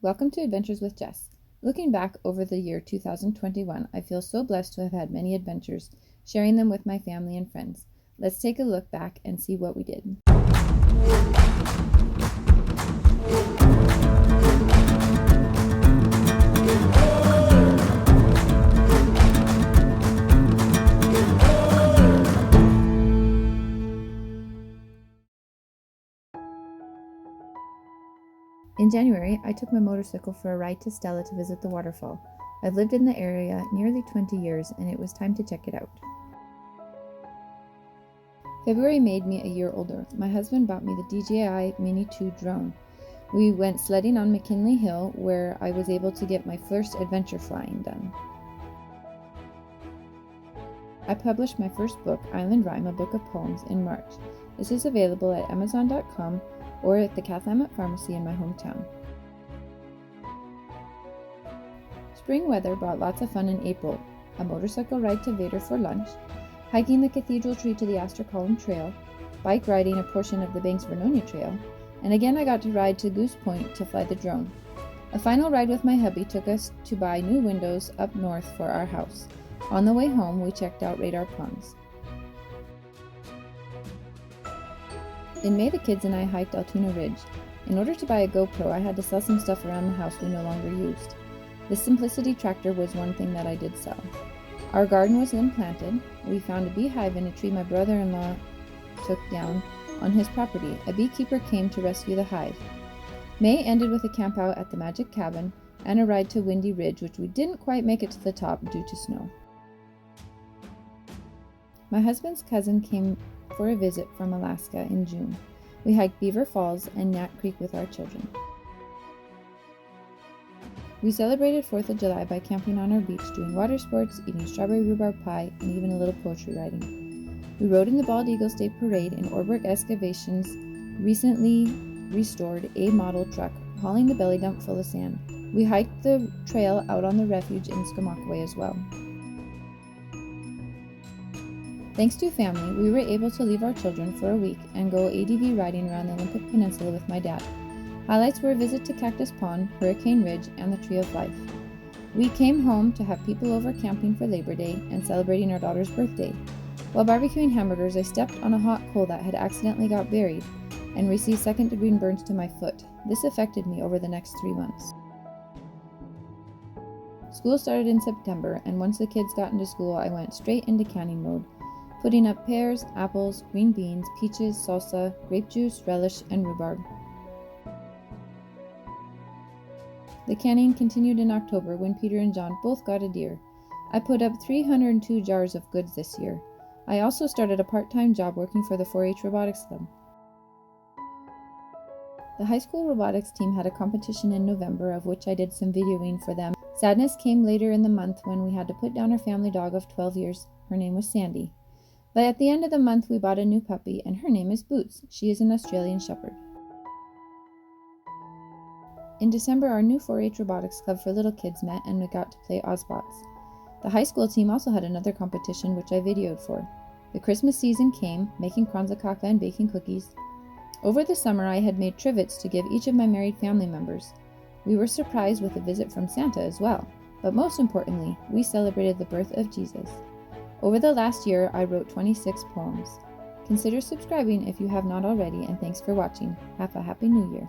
Welcome to Adventures with Jess. Looking back over the year 2021, I feel so blessed to have had many adventures, sharing them with my family and friends. Let's take a look back and see what we did. In January, I took my motorcycle for a ride to Stella to visit the waterfall. I've lived in the area nearly 20 years and it was time to check it out. February made me a year older. My husband bought me the DJI Mini 2 drone. We went sledding on McKinley Hill where I was able to get my first adventure flying done. I published my first book, Island Rhyme, a book of poems, in March. This is available at Amazon.com or at the Kath Pharmacy in my hometown. Spring weather brought lots of fun in April. A motorcycle ride to Vader for lunch, hiking the Cathedral Tree to the Astor Column Trail, bike riding a portion of the Banks Vernonia Trail, and again I got to ride to Goose Point to fly the drone. A final ride with my hubby took us to buy new windows up north for our house. On the way home, we checked out Radar Ponds. In May, the kids and I hiked Altoona Ridge. In order to buy a GoPro, I had to sell some stuff around the house we no longer used. The Simplicity tractor was one thing that I did sell. Our garden was then planted. We found a beehive in a tree my brother-in-law took down on his property. A beekeeper came to rescue the hive. May ended with a camp out at the Magic Cabin and a ride to Windy Ridge, which we didn't quite make it to the top due to snow. My husband's cousin came for a visit from Alaska in June. We hiked Beaver Falls and Nat Creek with our children. We celebrated 4th of July by camping on our beach, doing water sports, eating strawberry rhubarb pie, and even a little poetry writing. We rode in the Bald Eagle State Parade in Orberg Excavations' recently restored A-model truck, hauling the belly dump full of sand. We hiked the trail out on the refuge in Skamackway as well. Thanks to family, we were able to leave our children for a week and go ADV riding around the Olympic Peninsula with my dad. Highlights were a visit to Cactus Pond, Hurricane Ridge, and the Tree of Life. We came home to have people over camping for Labor Day and celebrating our daughter's birthday. While barbecuing hamburgers, I stepped on a hot coal that had accidentally got buried and received second-degree burns to my foot. This affected me over the next 3 months. School started in September, and once the kids got into school, I went straight into canning mode, putting up pears, apples, green beans, peaches, salsa, grape juice, relish, and rhubarb. The canning continued in October when Peter and John both got a deer. I put up 302 jars of goods this year. I also started a part-time job working for the 4-H Robotics Club. The high school robotics team had a competition in November, of which I did some videoing for them. Sadness came later in the month when we had to put down our family dog of 12 years. Her name was Sandy. But at the end of the month, we bought a new puppy, and her name is Boots. She is an Australian Shepherd. In December, our new 4-H Robotics Club for little kids met, and we got to play Ozbots. The high school team also had another competition, which I videoed for. The Christmas season came, making Kranza Kaka and baking cookies. Over the summer, I had made trivets to give each of my married family members. We were surprised with a visit from Santa as well. But most importantly, we celebrated the birth of Jesus. Over the last year, I wrote 26 poems. Consider subscribing if you have not already, and thanks for watching. Have a Happy New Year.